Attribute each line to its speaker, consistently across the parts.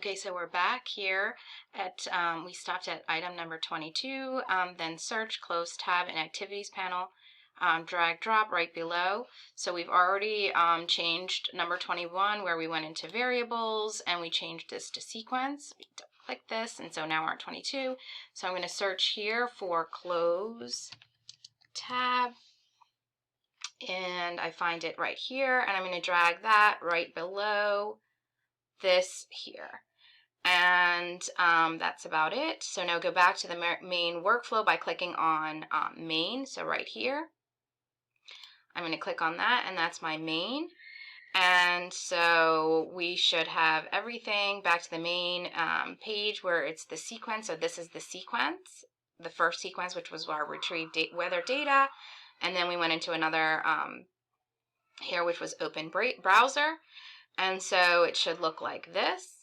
Speaker 1: Okay, so we're back here at, we stopped at item number 22, then search, close tab in activities panel, drag drop right below. So we've already changed number 21 where we went into variables and we changed this to sequence. We click this, and so now we're at 22. So I'm going to search here for close tab, and I find it right here, and I'm going to drag that right below this here. And that's about it. So now go back to the main workflow by clicking on main. So right here, I'm going to click on that, and that's my main. And so we should have everything back to the main page where it's the sequence. So this is the sequence, the first sequence, which was our retrieved weather data. And then we went into another here, which was open browser. And so it should look like this.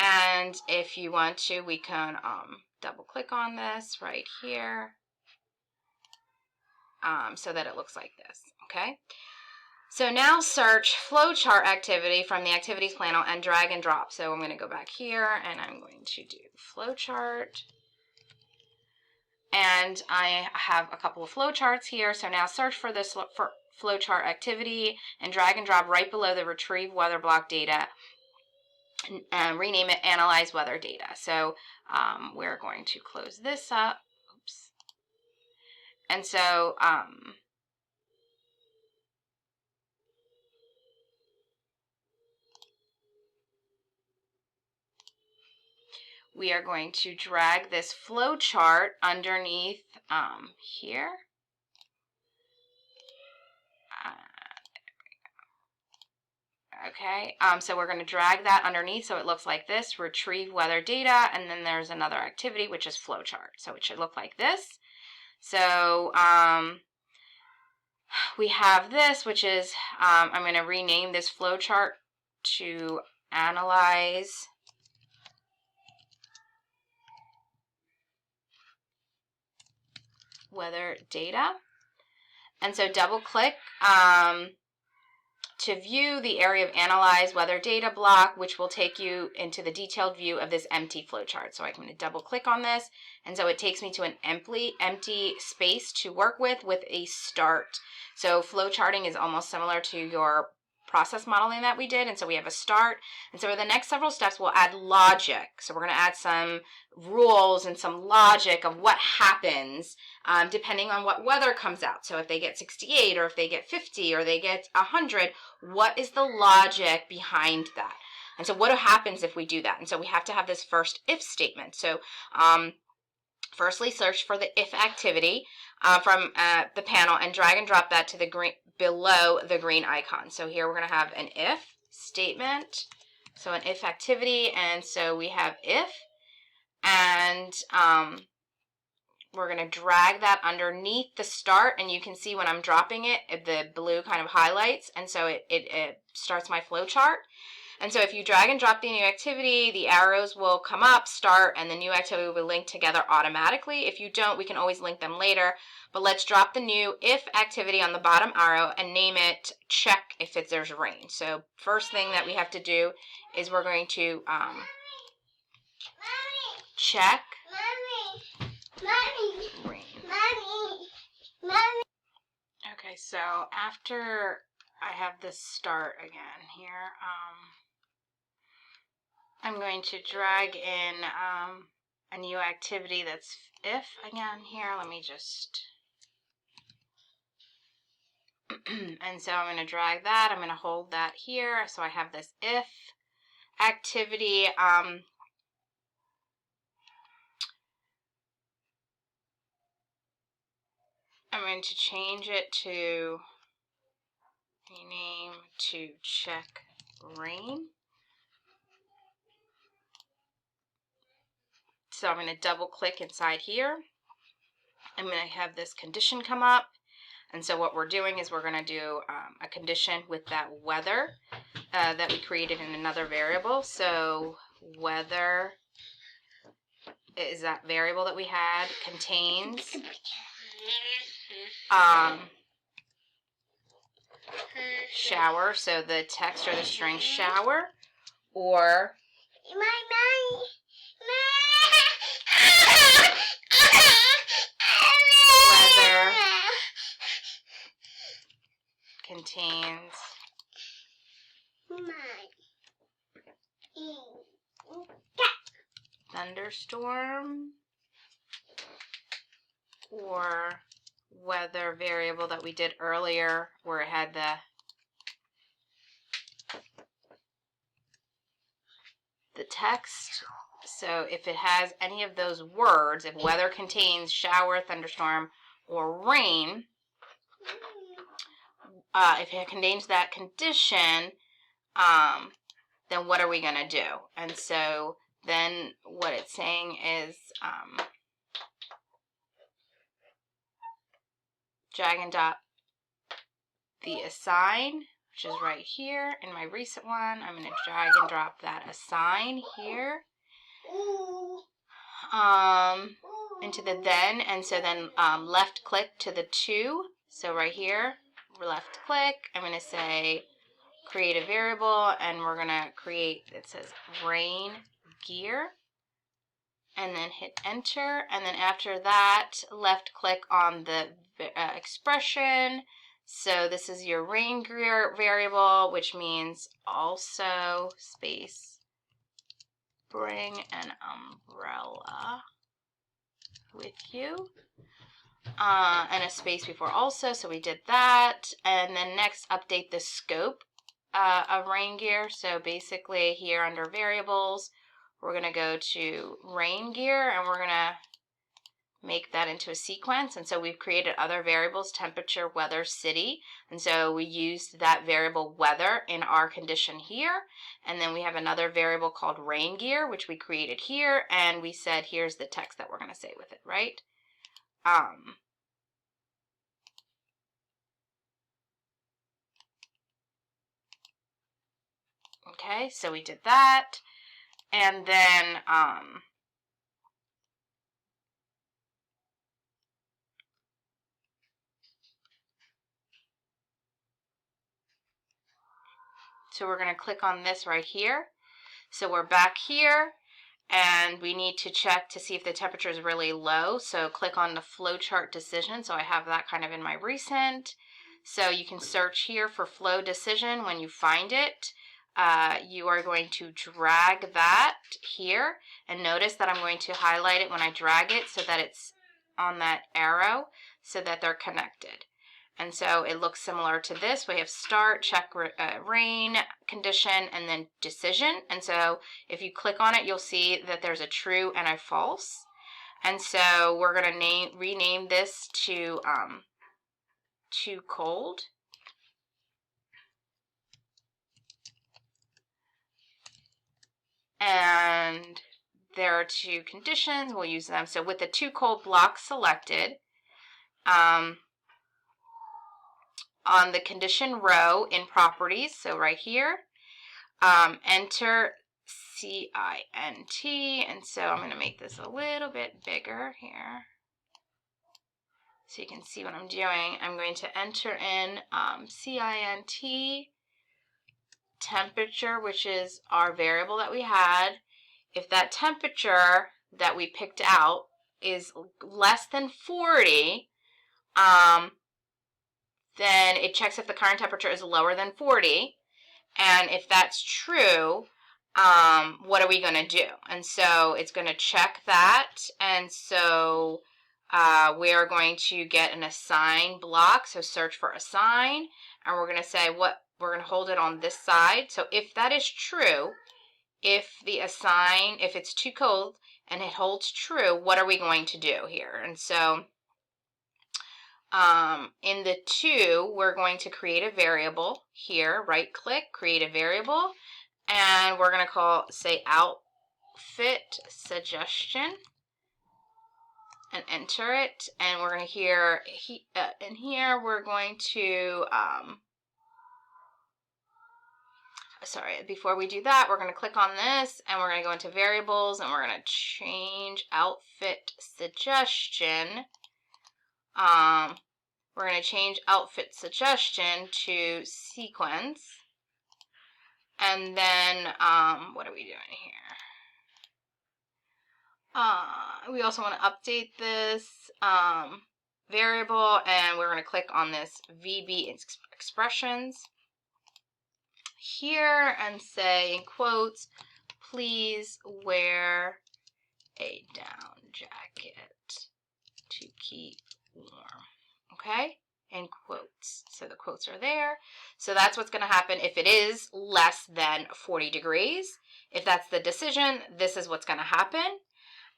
Speaker 1: And if you want to, we can double click on this right here so that it looks like this, okay? So now search flowchart activity from the activities panel and drag and drop. So I'm going to go back here and I'm going to do flowchart. And I have a couple of flowcharts here. So now search for this flowchart activity and drag and drop right below the retrieve weather block data. Rename it analyze weather data. So we're going to close this up. Oops. And so we are going to drag this flow chart underneath here. Okay, so we're going to drag that underneath so it looks like this, retrieve weather data, and then there's another activity, which is flowchart. So it should look like this. So we have this, which is, I'm going to rename this flowchart to analyze weather data. And so double click to view the area of Analyze Weather Data block, which will take you into the detailed view of this empty flowchart. So I'm going to double click on this, and so it takes me to an empty space to work with a start. So flowcharting is almost similar to your process modeling that we did, and so we have a start. And so for the next several steps, we'll add logic. So we're going to add some rules and some logic of what happens depending on what weather comes out. So if they get 68 or if they get 50 or they get 100, what is the logic behind that? And so what happens if we do that? And so we have to have this first if statement. So firstly, search for the if activity from the panel and drag and drop that to the green below the green icon. So here we're going to have an if statement, so an if activity, and so we have if, and we're going to drag that underneath the start, and you can see when I'm dropping it, the blue kind of highlights, and so it starts my flow chart. And so if you drag and drop the new activity, the arrows will come up, start, and the new activity will be linked together automatically. If you don't, we can always link them later. But let's drop the new if activity on the bottom arrow and name it check if there's rain. So first thing that we have to do is we're going to check rain. Okay, so after I have this start again here, I'm going to drag in a new activity that's if again here. Let me just, and so I'm going to drag that. I'm going to hold that here. So I have this if activity. I'm going to change it to rename to check rain. So I'm going to double click inside here. I'm going to have this condition come up. And so what we're doing is we're going to do a condition with that weather that we created in another variable. So weather is that variable that we had, contains shower, so the text or the string shower, or Weather contains thunderstorm or weather variable that we did earlier where it had the text. So if it has any of those words, if weather contains shower, thunderstorm, or rain, if it contains that condition, then what are we going to do? And so then what it's saying is drag and drop the assign, which is right here in my recent one. I'm going to drag and drop that assign here into the then, and so then left click to the to. So right here, left click, I'm going to say create a variable, and we're going to create, it says rain gear, and then hit enter, and then after that, left click on the expression. So this is your rain gear variable, which means also space bring an umbrella with you, and a space before also, so we did that. And then next, update the scope of rain gear. So basically here under variables, we're going to go to rain gear, and we're going to make that into a sequence. And so we've created other variables, temperature, weather, city. And so we used that variable weather in our condition here. And then we have another variable called rain gear, which we created here. And we said, here's the text that we're going to say with it, right? Okay, so we did that. And then, so we're going to click on this right here. So we're back here, and we need to check to see if the temperature is really low. So click on the flowchart decision. So I have that kind of in my recent. So you can search here for flow decision. When you find it, you are going to drag that here, and notice that I'm going to highlight it when I drag it so that it's on that arrow so that they're connected. And so it looks similar to this. We have start, check rain, condition, and then decision. And so if you click on it, you'll see that there's a true and a false. And so we're going to rename this to too cold. And there are two conditions. We'll use them. So with the too cold block selected, on the condition row in properties, so right here, enter CINT, and so I'm going to make this a little bit bigger here so you can see what I'm doing. I'm going to enter in CINT temperature, which is our variable that we had. If that temperature that we picked out is less than 40, then it checks if the current temperature is lower than 40. And if that's true, what are we going to do? And so it's going to check that. And so we are going to get an assign block. So search for assign. And we're going to say we're going to hold it on this side. So if that is true, if it's too cold and it holds true, what are we going to do here? And so in the to, we're going to create a variable here, right click, create a variable, and we're going to say outfit suggestion, and enter it. And we're going to in here we're going to before we do that, we're going to click on this, and we're going to go into variables, and we're going to change outfit suggestion. We're going to change outfit suggestion to sequence. And then, what are we doing here? We also want to update this variable, and we're going to click on this VB expressions here and say in quotes, please wear a down jacket to keep warm. Okay, in quotes. So the quotes are there. So that's what's going to happen if it is less than 40 degrees. If that's the decision, this is what's going to happen.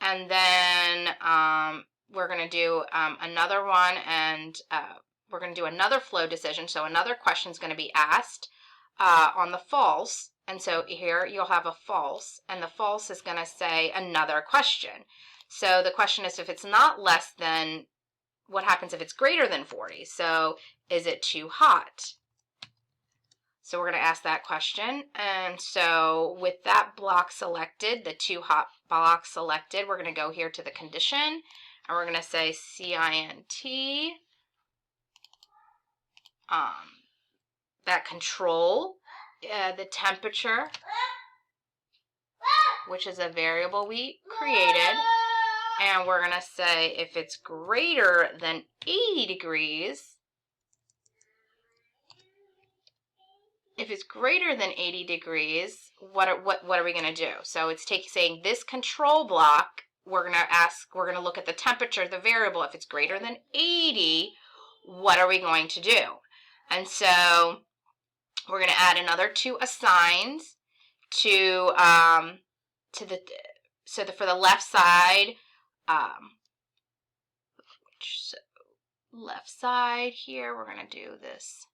Speaker 1: And then we're going to do another one, and we're going to do another flow decision. So another question is going to be asked on the false. And so here you'll have a false, and the false is going to say another question. So the question is, if it's not less than, what happens if it's greater than 40? So is it too hot? So we're going to ask that question. And so with that block selected, the too hot block selected, we're going to go here to the condition, and we're going to say CINT, that control, the temperature, which is a variable we created, and we're going to say if it's greater than 80 degrees, if it's greater than 80 degrees, what are we going to do? So it's saying this control block, we're going to look at the temperature, the variable. If it's greater than 80, what are we going to do? And so we're going to add another two assigns to for the left side, left side here, we're going to do this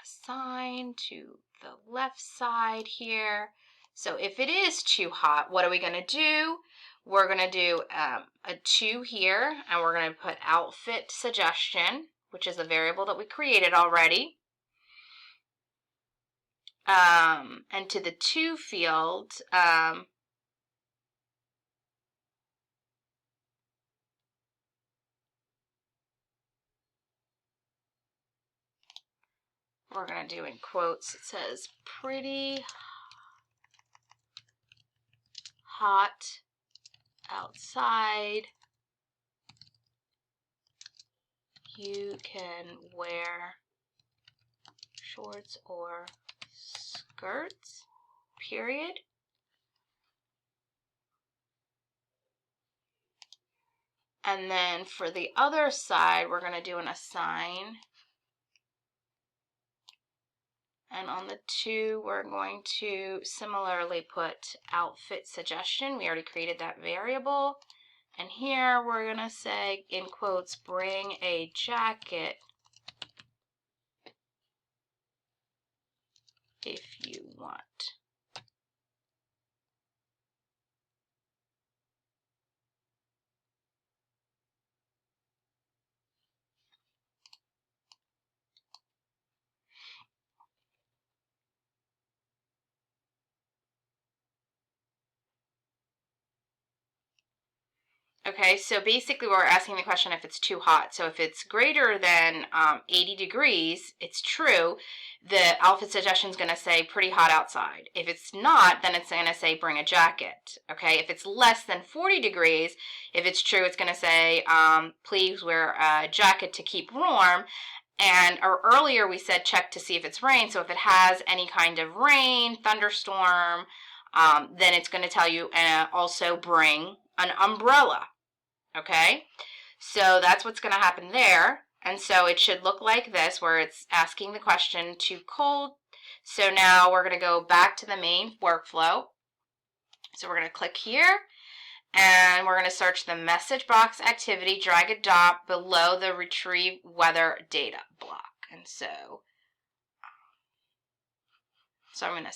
Speaker 1: assign to the left side here. So if it is too hot, what are we going to do? We're going to do a 2 here, and we're going to put outfit suggestion, which is a variable that we created already. And to the 2 field, we're going to do in quotes, it says pretty hot outside. You can wear shorts or skirts, period. And then for the other side, we're going to do an assign. And on the 2, we're going to similarly put outfit suggestion. We already created that variable. And here we're going to say, in quotes, bring a jacket if you want. Okay, so basically we're asking the question if it's too hot. So if it's greater than 80 degrees, it's true. The outfit suggestion is going to say pretty hot outside. If it's not, then it's going to say bring a jacket. Okay, if it's less than 40 degrees, if it's true, it's going to say please wear a jacket to keep warm. And earlier we said check to see if it's rain. So if it has any kind of rain, thunderstorm, then it's going to tell you also bring an umbrella. Okay, so that's what's going to happen there. And so it should look like this, where it's asking the question too cold. So now we're going to go back to the main workflow. So we're going to click here, and we're going to search the message box activity, drag a dot below the retrieve weather data block. And so I'm going to